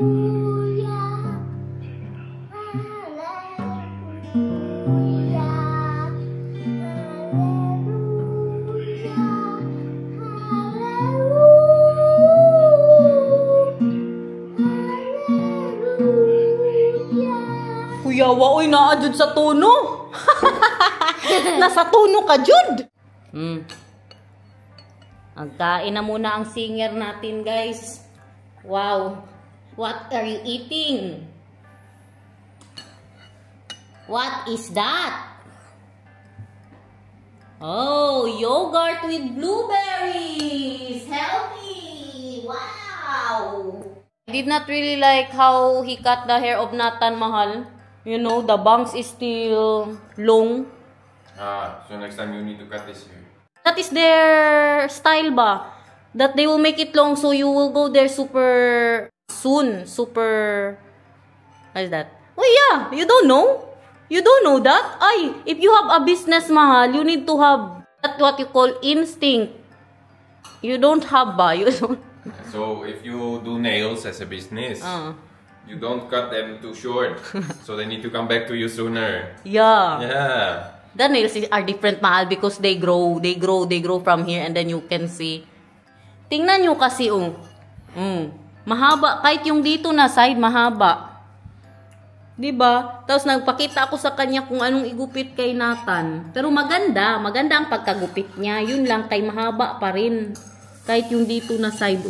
Kuya, waoy naa jud sa tono. Nasa tono ka jud. Magkain na muna ang singer natin, guys. Wow. What are you eating? What is that? Oh, yogurt with blueberries. Healthy. Wow. I did not really like how he cut the hair of Nathan, Mahal. You know, the bangs is still long. So next time you need to cut this hair. That is their style ba? That they will make it long so you will go there super soon. Super... What is that? Oh yeah, you don't know? You don't know that? Ay, if you have a business, Mahal, you need to have that what you call instinct. You don't have ba? You don't... So if you do nails as a business, you don't cut them too short. So they need to come back to you sooner. Yeah. Yeah. The nails are different, Mahal, because they grow from here and then you can see. Tingnan nyo kasi, mahaba. Kahit yung dito na side, mahaba. Diba? Tapos nagpakita ako sa kanya kung anong igupit kay Nathan. Pero maganda. Maganda ang pagkagupit niya. Yun lang, kay mahaba pa rin. Kahit yung dito na side,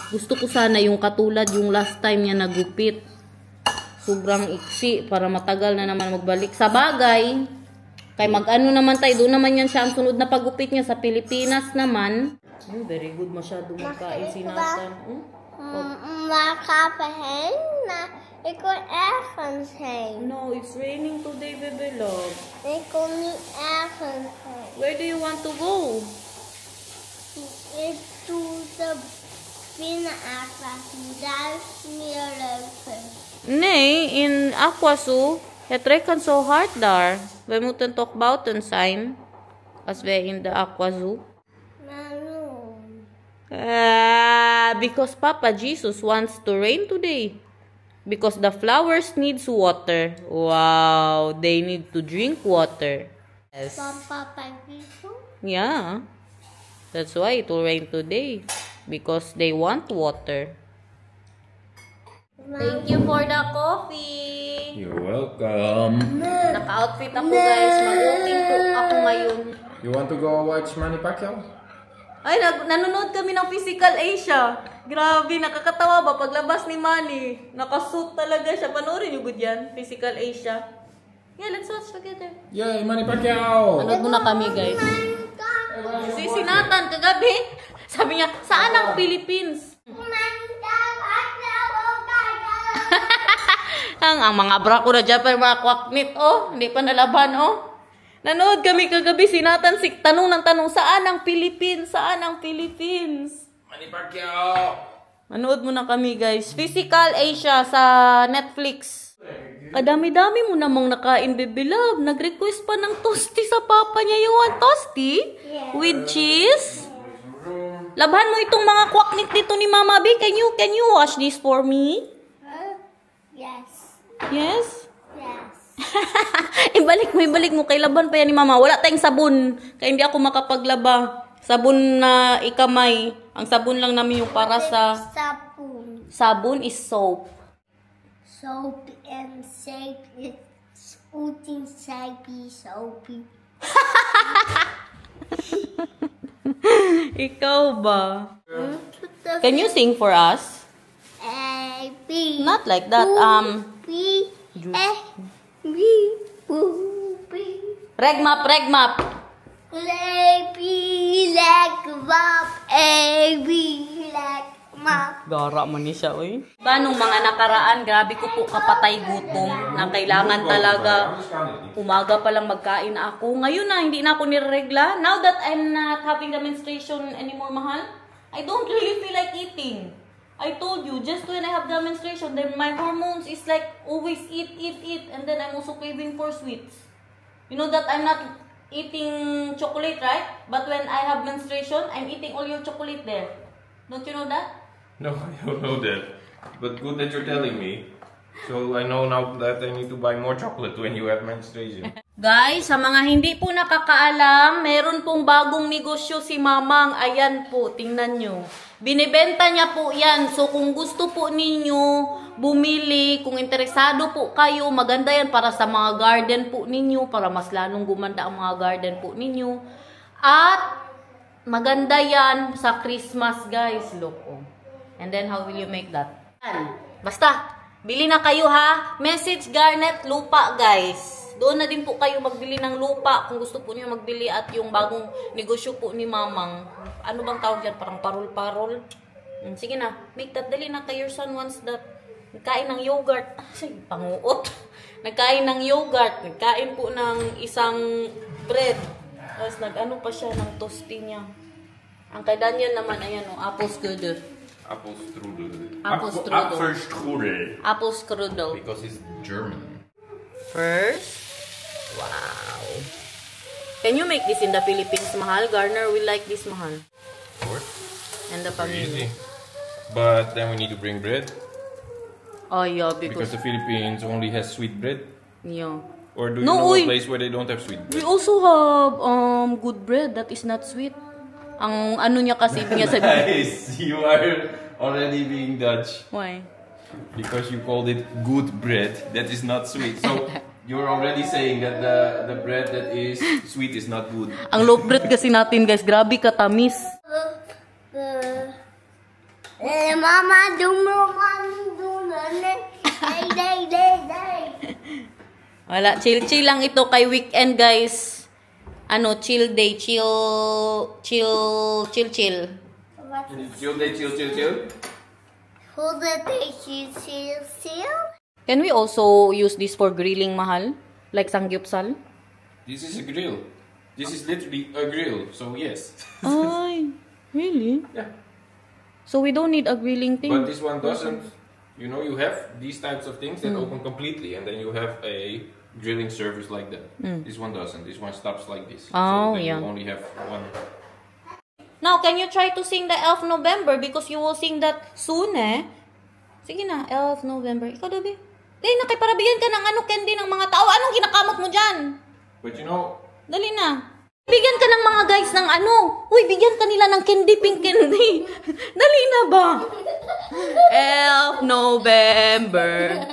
Gusto ko sana yung katulad yung last time niya nagupit. Sobrang iksi para matagal na naman magbalik. Sa bagay, kay mag-ano naman tayo, doon naman yan siya ang sunod na paggupit niya sa Pilipinas naman. Very good, masyado magkain si Nathan. Makapahin na ikaw ergens heen. No, it's raining today, baby love. Ik kon niet ergens heen. Where do you want to go? Ik doe de binnenakwasie. Daar is meer leuker. Nee, in Aquazoo. Het regent zo hard daar. We moeten toch buiten zijn. Als wij in de Aquazoo. Waarom? Because Papa Jesus wants to rain today. Because the flowers needs water. Wow, they need to drink water. Yes. Van Papa Jesus? Yeah. That's why it will rain today. Because they want water. Thank you for the coffee. You're welcome. Naka-outfit ako, guys. Mag-walking po ako ngayon. You want to go watch Manny Pacquiao? Ay, nanonood kami ng Physical Asia. Grabe, nakakatawa ba? Paglabas ni Manny, nakasuit talaga siya. Panoorin niyo good yan, Physical Asia. Yeah, let's watch together. Yay, Manny Pacquiao! Manood muna kami, guys. Si Nathan, kagabi, sabi niya, saan ang Philippines? ang mga bra ko na dyan, pero mga kwaknit, hindi pa nalaban, Nanood kami kagabi, si Nathan, tanong ng tanong, saan ang Philippines? Saan ang Philippines? Manny Pacquiao! Manood muna kami, guys. Physical Asia sa Netflix. Kadami-dami mo namang nakain, baby love. Nag-request pa ng toasty sa papa niya. You want toasty? Yeah. With cheese? Labhan mo itong mga kwaknit dito ni Mama B. Can you wash this for me? Yes. Yes? Yes. ibalik mo. Kay laban pa yan ni Mama. Wala tayong sabon. Kaya hindi ako makapaglaba. Sabon na ikamay. Ang sabon lang namin yung para sa... Sabon. Sabon is soap. Soap and shape is putting soapy. Ikaw ba? Can you sing for us? A, B. Not like that. B, A, B, B. Regmap. A, B, like map. A, B, like map. Gara man ni siya, oy. Paano mga nakaraan, grabe ko po kapatay gutom na kailangan talaga umaga pa lang magkain ako. Ngayon na, hindi na ako niregla. Now that I'm not having the menstruation anymore, Mahal, I don't really feel like eating. I told you, just when I have the menstruation, then my hormones is like always eat, and then I'm also craving for sweets. You know that I'm not eating chocolate, right? But when I have menstruation, I'm eating all your chocolate there. Don't you know that? No, I don't know that. But good that you're telling me. So I know now that I need to buy more chocolate when you have menstruation. Guys, sa mga hindi po nakakaalam, meron pong bagong negosyo si Mamang. Ayan po, tingnan nyo. Binibenta niya po yan. So kung gusto po ninyo bumili, kung interesado po kayo, maganda yan para sa mga garden po ninyo, para mas lalong gumanda ang mga garden po ninyo. At maganda yan sa Christmas, guys. Look, oh. And then how will you make that? Basta, bili na kayo ha. Message Garnet Lupa, guys. Doon na din po kayo magbili ng lupa kung gusto po niyo magbili, at yung bagong negosyo po ni Mamang. Ano bang tawag dyan? Parang parol-parol. Sige na, make that. Dali na kay your son wants that. Nagkain ng yogurt. Ay, panguot. Nagkain ng yogurt. Nagkain po ng isang bread. Tapos nag-ano pa siya ng toasty niya. Ang kay Daniel naman, ayan o, apple strudel. Apple strudel. Apple strudel. Apple strudel. Apple strudel. Because it's German. First, wow. Can you make this in the Philippines, Mahal? Garner will like this, Mahal. Of course. And the Very family. easy. But then we need to bring bread. Oh, yeah, Because the Philippines only has sweet bread. Yeah. Or do you No, know uy. a place where they don't have sweet We bread? also have good bread that is not sweet. Ang ano niya kasi niya sa Guys, you are already being Dutch. Why? Because you called it good bread that is not sweet. So you're already saying that the bread that is sweet is not good. Ang loaf bread kasi natin, guys, grabe katamis. Mama, Wala, chill lang ito kay weekend, guys. Ano, chill day, chill. Chill day, chill. Hold the chill. Can we also use this for grilling, Mahal? Like sangyupsal? This is a grill. This is literally a grill. So yes. Ay, really? Yeah. So we don't need a grilling thing? But this one doesn't. You know, you have these types of things that open completely, and then you have a grilling service like that. This one doesn't. This one stops like this. Oh, so then yeah. You only have one. Now, can you try to sing the Elf November? Because you will sing that soon, eh. Sige na, Elf November. Ikaw, Dabi. Dahil nakiparabigyan ka ng candy ng mga tao. Anong ginakamot mo dyan? But you know, Dali na. Bigyan ka ng mga guys ng Uy, bigyan ka nila ng candy, pink candy. Dali na ba? Elf November.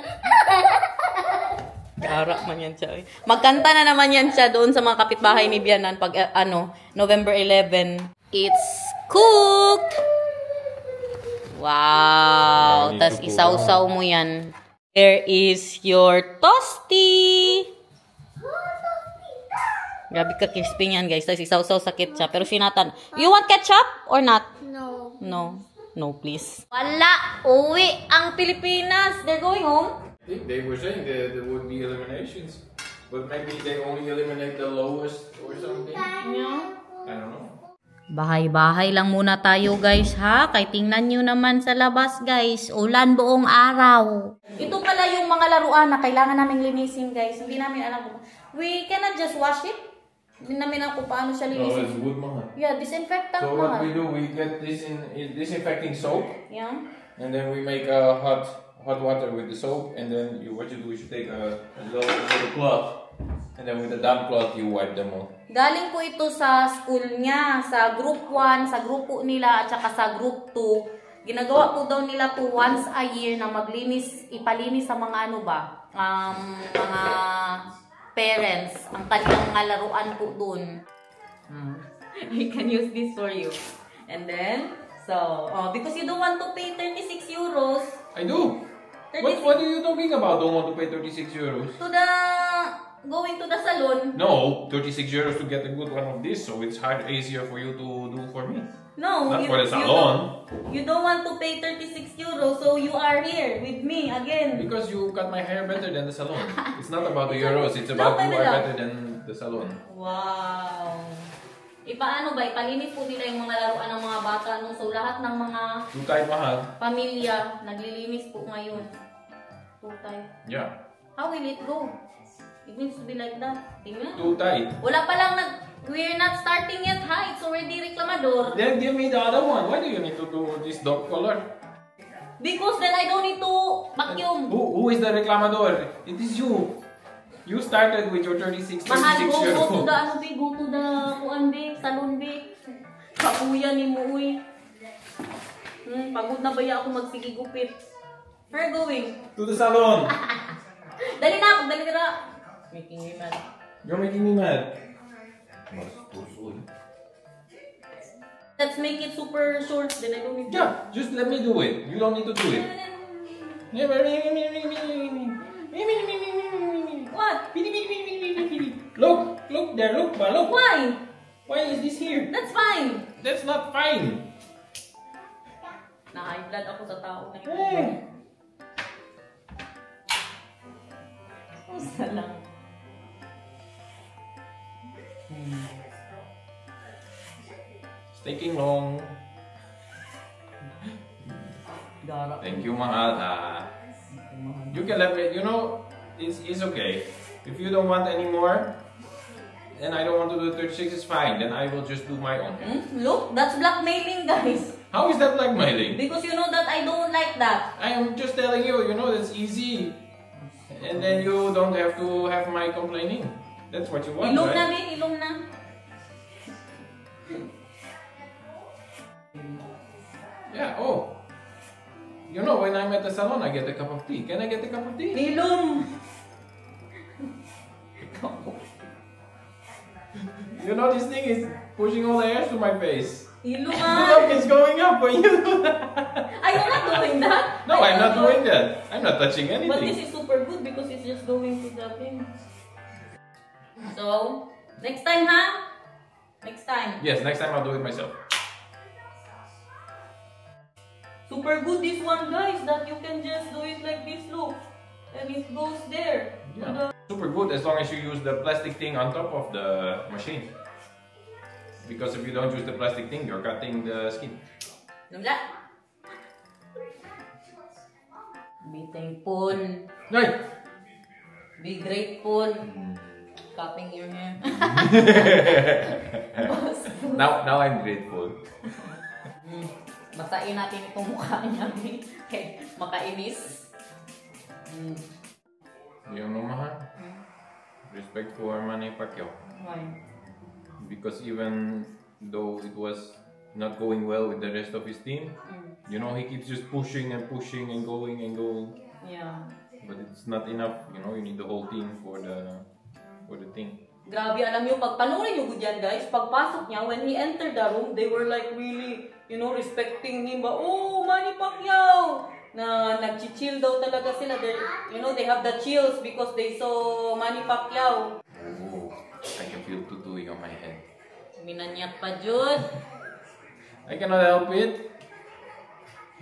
Gara man yan siya. Magkanta na naman yan siya doon sa mga kapitbahay ni Bianan pag November 11. It's cooked! Wow! I need Tas to cook isaw-saw mo yan. There is your toasty! Grabe ka crispy yan, guys. Tas isaw-saw sa ketchup. Pero sinatan. You want ketchup or not? No. No. No, please. Wala! Uwi ang Pilipinas! They're going home? I think they were saying that there would be eliminations, but maybe they only eliminate the lowest or something. Yeah. I don't know. Bahay-bahay lang muna tayo, guys, ha? Kay tingnan nyo naman sa labas, guys. Ulan buong araw. Ito pala yung mga laruan na kailangan naming linisin, guys. Hindi namin alam kung... We cannot just wash it. Hindi namin alam kung paano siya No, linisin. it's wood, mahal. Yeah, disinfectant So what mahal. we do, we get this in disinfecting soap, Yeah. and then we make a hot water with the soap, and then what you do is you take a little cloth, and then with a damp cloth you wipe them all. Galing po ito sa school niya, sa group 1, sa grupo nila, at saka sa group 2. Ginagawa po daw nila po once a year na ipalinis sa mga mga parents, ang kanilang mga laruan po dun. I can use this for you. And then, because you don't want to pay 36 euros. I do. What are you talking about? Don't want to pay 36 euros? Going to the salon. No, 36 euros to get a good one of this, so it's easier for you to do for me. No, Not for the salon. You don't want to pay 36 euros, so you are here with me again. Because you cut my hair better than the salon. It's not about the euros, it's about you are better than the salon. Wow. Ipaano ba? Ipalinis po nila yung mga laruan ng mga bata. No? So, lahat ng mga Too tight, mahal. pamilya, naglilinis po ngayon. Too tight. Yeah. How will it go? It needs to be like that. Tingnan. Too tight. Wala pa lang we're not starting yet, ha? It's already reklamador. Then give me the other one. Why do you need to do this dog color? Because then I don't need to vacuum. Who is the reclamador? It is you. You started with your 36 Mahal, year go to old. the, ano, be, go to the, kuan, be, salon, be. Kakuya ni mo, uy. Pagod na ba ya ako magsigigupit? Where going? To the salon. Dali na ako, dali na. Making me mad. You're making me mad. Let's make it super short, then I don't need to. Yeah, just let me do it. You don't need to do it. What? Look there, look. Why? Why is this here? That's fine. That's not fine. Na-high blood ako sa tao na ito. Hey. Usa lang. It's taking long. Gara. Thank you, mahal. You can let me, it's okay. If you don't want any more, then I don't want to do 36, it's fine. Then I will just do my own. Look, that's blackmailing, guys. How is that blackmailing? Because you know that I don't like that. I am just telling you, that's easy. And then you don't have to have my complaining. That's what you want, Ilong na, right? be, ilong na. Yeah, oh. When I'm at the salon, I get a cup of tea. Can I get a cup of tea? Ilong. This thing is pushing all the hairs to my face. Ilong Look, ah. it's going up when you do that. Are you not doing that? No, I'm not doing that. I'm not touching anything. But this is super good because it's just going to the thing. So, next time, ha? Next time. Yes, next time I'll do it myself. Super good this one, guys, that you can just do it like this, look. And it goes there. Yeah, super good as long as you use the plastic thing on top of the machine. Because if you don't use the plastic thing, you're cutting the skin. Nula. Be thankful. Right. Be grateful. Cutting your hair. Now I'm grateful. Basahin natin itong mukha niya. Okay, makainis. Mahal. Respect for Manny Pacquiao. Why? Because even though it was not going well with the rest of his team, he keeps just pushing and pushing and going and going. Yeah. But it's not enough, you need the whole team for the thing. Grabe, alam niyo, pag panoorin niyo yan, guys, pagpasok niya, when he entered the room, they were like really, respecting him. Oh, Manny Pacquiao! Na nag-chill daw talaga sila. They have the chills because they saw Manny Pacquiao. Oh, I can feel tutuing on my head. Minanyat pa, Jud. I cannot help it.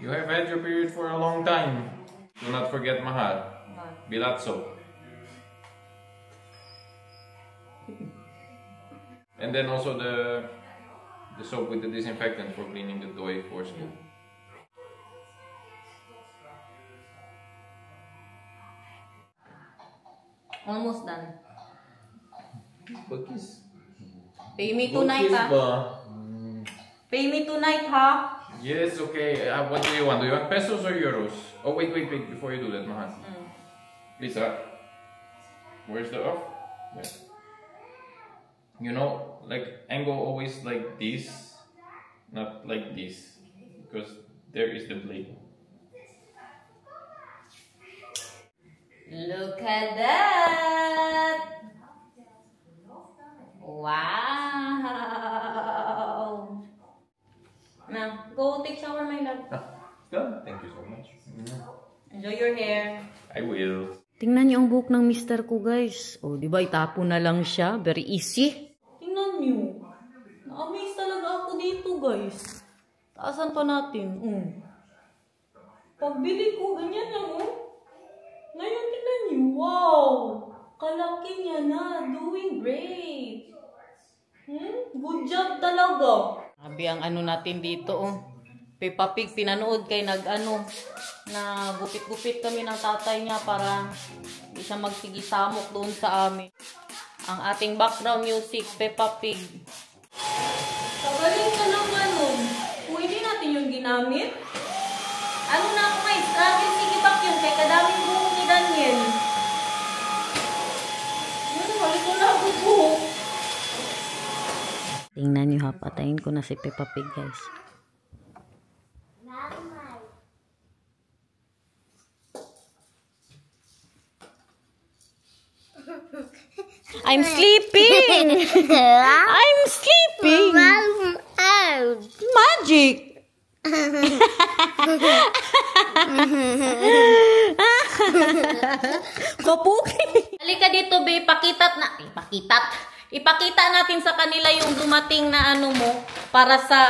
You have had your period for a long time. Do not forget, mahal. Bilatso. And then also the soap with the disinfectant for cleaning the toy for school. Almost done. Cookies. Pay me tonight, ha? Pay me tonight, ha? Yes, okay. What do you want? Do you want pesos or euros? Oh, wait. Before you do that, mahal. Lisa, where's the off? Yeah. Like angle always like this, not like this, because there is the blade. Look at that! Wow! Now, go take shower, my love. Done. Thank you so much. Enjoy your hair. I will. Tingnan niyo ang buhok ng mister ko, guys. O, di ba, itapo na lang siya. Very easy. Tingnan niyo. Na-amaze talaga ako dito, guys. Taasan pa natin. Pagbili ko, ganyan lang, Ngayon, tingnan niyo. Wow! Kalaki niya na. Doing great. Good job talaga. Sabi ang natin dito, Peppa Pig, pinanood kay na gupit-gupit kami ng tatay niya para hindi siya magsigisamok doon sa amin. Ang ating background music, Peppa Pig. Kagaling ka naman nun. Kung hindi natin yung ginamit, ano na ako buhok. Tingnan nyo ha, patayin ko na si Peppa Pig, guys. I'm sleeping! I'm sleeping! Magic! Kapuki! Halika dito, babe. Ipakita natin sa kanila yung dumating na ano mo para sa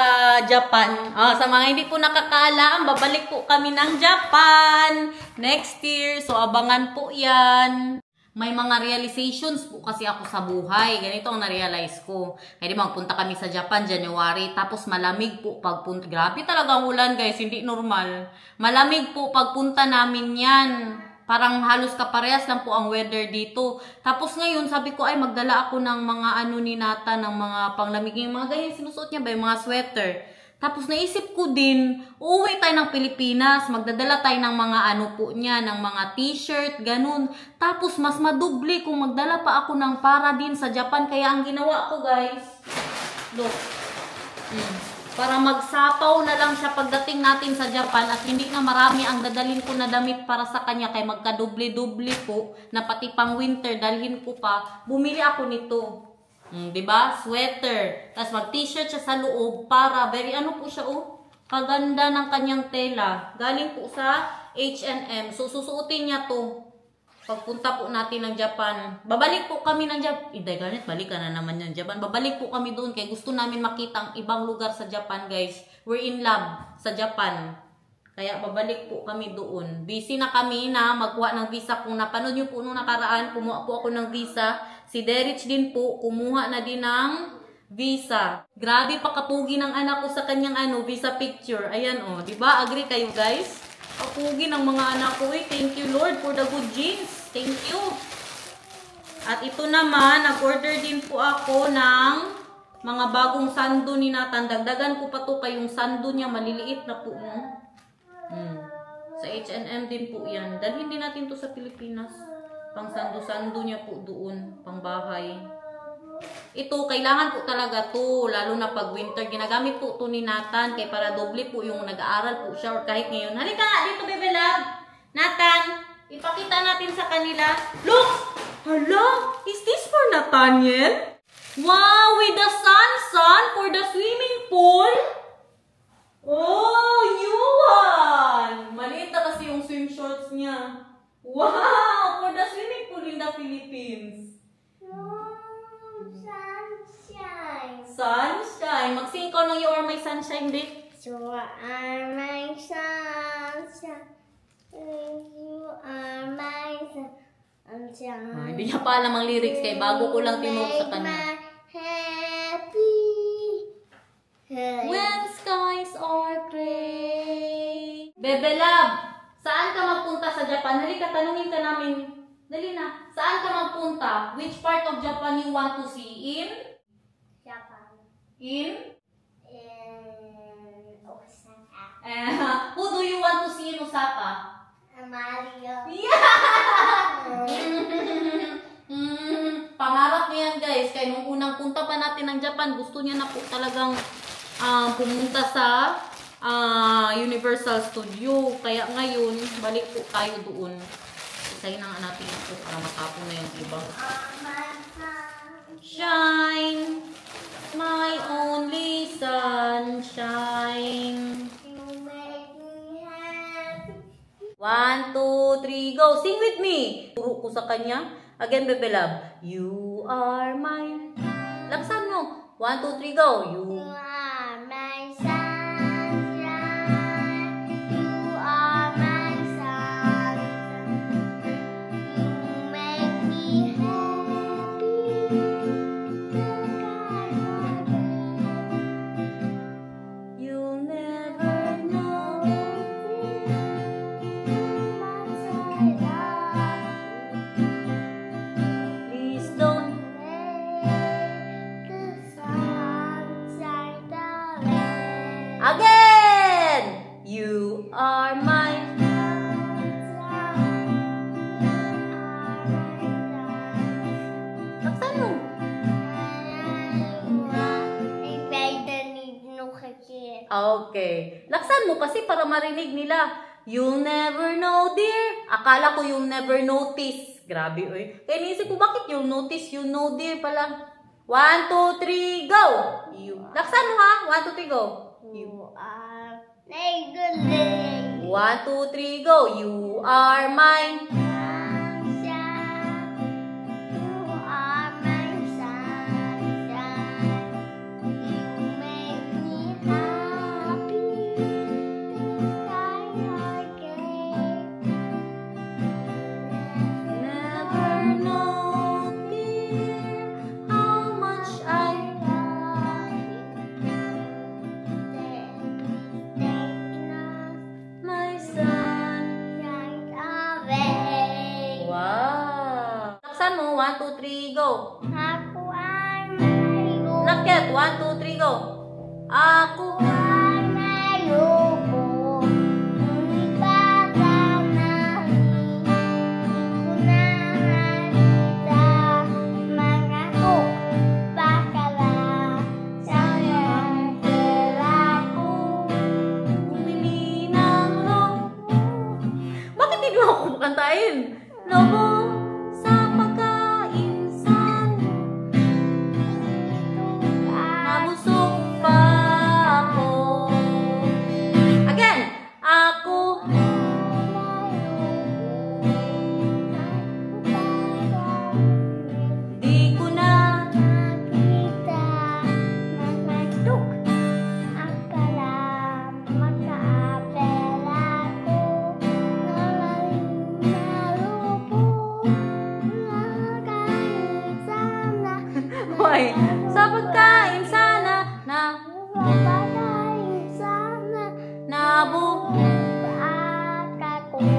Japan. Sa mga hindi po nakakaalam, babalik po kami ng Japan next year. So, abangan po yan. May mga realizations po kasi ako sa buhay. Ganito ang na-realize ko. Kaya di magpunta kami sa Japan, January. Tapos malamig po pagpunta. Grabe talaga ang ulan, guys. Hindi normal. Malamig po pagpunta namin yan. Parang halos kaparehas lang po ang weather dito. Tapos ngayon, sabi ko, ay magdala ako ng mga ano ni Nata, ng mga panglamig. Yung mga ganyan, sinusuot niya ba? Yung mga sweater. Tapos naisip ko din, uuwi tayo ng Pilipinas, magdadala tayo ng mga ano po niya, ng mga t-shirt, ganun. Tapos mas madubli kung magdala pa ako ng para din sa Japan. Kaya ang ginawa ko, guys, look, para magsapaw na lang siya pagdating natin sa Japan at hindi na marami ang dadalhin ko na damit para sa kanya. Kaya magkadubli-dubli po na pati pang winter dalhin ko pa. Bumili ako nito. Diba? Sweater. Tapos mag-t-shirt siya sa loob para very ano po siya, kaganda ng kanyang tela. Galing po sa H&M. So, susuotin niya to pagpunta po natin ng Japan. Babalik po kami ng Japan. Ganit, balikan na naman ng Japan. Babalik po kami doon kaya gusto namin makita ang ibang lugar sa Japan, guys. We're in love sa Japan. Kaya babalik po kami doon. Busy na kami na magkuha ng visa. Kung napanood nyo po nung nakaraan, kumuha po ako ng visa. Si Derich din po, kumuha na din ng visa. Grabe pa kapugi ng anak ko sa kanyang visa picture. Ayan diba? Agree kayo, guys? Kapugi ng mga anak ko Thank you, Lord, for the good genes. Thank you. At ito naman, nag-order din po ako ng mga bagong sando ni Nathan. Dagdagan ko pa to kayong sando niya. Maliliit na po, Sa H&M din po yan. Dalhin din natin to sa Pilipinas. Pang sando-sando niya po doon. Pang bahay. Ito, kailangan po talaga to. Lalo na pag winter. Ginagamit po to ni Nathan. Kaya para doble po yung nag-aaral po siya. Or kahit ngayon. Halika nga dito, baby love. Nathan, ipakita natin sa kanila. Look! Hala! Is this for Nathaniel? Wow! With the sun for the swimming pool? Oh, Yuan! Maliit na kasi yung swim shorts niya. Wow! For the swimming pool in the Philippines. Sunshine. Sunshine. Mag-sing ko ng You Are My Sunshine, babe. You are my sunshine. You are my sunshine. Hindi niya pa alam ang lyrics kaya bago ko lang tinote sa kanya. When skies are gray. Bebe love, saan ka magpunta sa Japan? Halika, tanungin ka namin. Dali na. Saan ka magpunta? Which part of Japan you want to see? In? Japan. In? In Osaka. Who do you want to see in Osaka? Mario. Yeah! Pangarap niya yan, guys. Kaya nung unang punta pa natin ng Japan, gusto niya na po talagang pumunta sa Universal Studio. Kaya ngayon, balik po tayo doon. Isayin na nga natin ito para matapon na yung iba. Shine, my only sunshine. You make me happy. 1, 2, 3, go! Sing with me! Turo ko sa kanya. Again, bebe love. You are my... Laksan mo. 1, 2, 3, go! You are my sunshine. You are my sunshine. You make me happy. You'll never know please don't the sunshine Okay. Laksan mo kasi para marinig nila. You'll never know, dear. Akala ko you'll never notice. Grabe, oy. Kaya niisip ko, bakit you'll notice, you know, dear pala. 1, 2, 3, go! You. Laksan mo ha. 1, 2, 3, go. You are my good day. 1, 2, 3, go. You are mine. Sunshine. You are my sunshine. You make me happy. I Never know, dear, how much I my son. Wow. Laksan mo. 1, 2, 3, go. Ako ay mayroon. Raket. 1, 2, 3, go. Ako. Ay mayroon. Ngunit pasanang di ko na nakita. Mga bakala sayang pera ko. Bumili ng lobo. Bakit hindi mo ako kantahin? Lobo sa pagkain sana. Nabusog pa ako. Again. Ako. Di ko na. Nakita, nakatuk, akala makaapela ko, nalalim na lupo, nakakain sana, Hoy. Sa pagkain sana. napakain sana, Nabu. ako.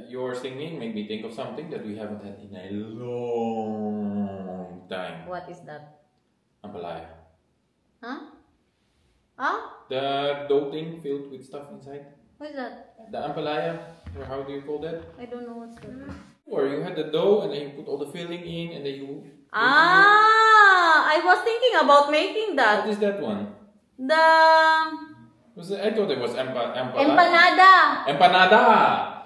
Your singing made me think of something that we haven't had in a long time. What is that? Ampalaya. Huh? Huh? The dough thing filled with stuff inside. What is that? The ampalaya, or how do you call that? I don't know what's that. Or you had the dough and then you put all the filling in and then you... I was thinking about making that. What is that one? The I thought it was empanada. empanada. Empanada!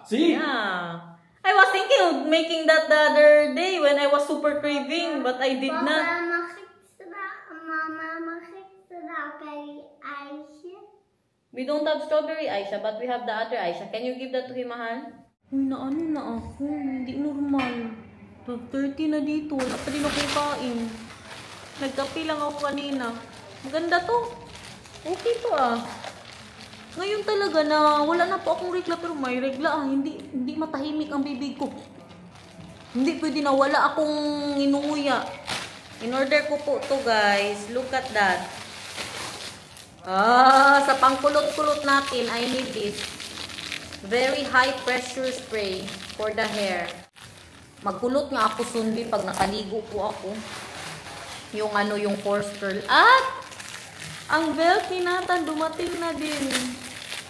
See? Yeah. I was thinking of making that the other day when I was super craving, but I did not. Mama, strawberry ice. We don't have strawberry Aisha, but we have the other Aisha. Can you give that to him, mahal? Uy, naano na ako. Hindi normal. 12:30 na dito. Wala pa rin ako kain. Nagkape lang ako kanina. Maganda to. Okay to ah. Ngayon talaga na wala na po akong regla, pero may regla ah. Hindi matahimik ang bibig ko. Hindi pwede na wala akong inuuya. In order ko po to guys. Look at that. Sa pangkulot-kulot natin, I need this. Very high pressure spray for the hair. Magkulot nga ako sundi pag nakaligo po ako. Yung force curl. At ang belt ni Nathan dumating na din.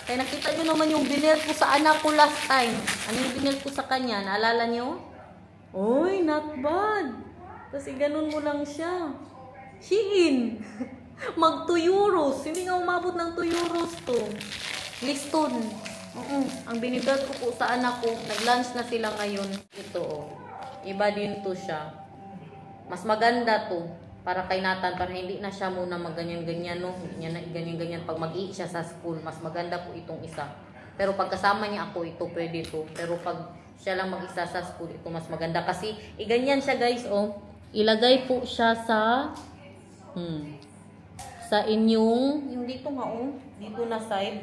Kaya nakita nyo naman yung binel ko sa anak ko last time. Ano yung binel ko sa kanya? Naalala nyo? Uy, not bad. Kasi ganun mo lang siya. Shein. Mag 2 euros. Hindi nga umabot ng 2 euros to. Liston. Ang binigay ko po sa anak ko. Nag-lunch na sila ngayon. Ito oh. Iba din to siya. Mas maganda to. Para kay Nathan. Para hindi na siya muna magganyan-ganyan. No? Hindi niya na ganyan-ganyan. Pag mag-eat siya sa school. Mas maganda po itong isa. Pero pag kasama niya ako, ito pwede to. Pero pag siya lang mag-isa sa school, ito mas maganda. Kasi iganyan siya guys oh. Ilagay po siya sa inyong, yung dito nga oh, dito na side.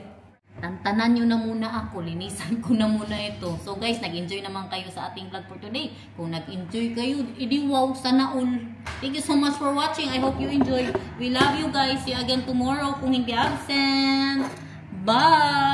Tantanan nyo na muna ako, linisan ko na muna ito. So guys, nag-enjoy naman kayo sa ating vlog for today. Kung nag-enjoy kayo, edi wow, sana all. Thank you so much for watching. I hope you enjoyed. We love you guys. See you again tomorrow kung hindi absent. Bye!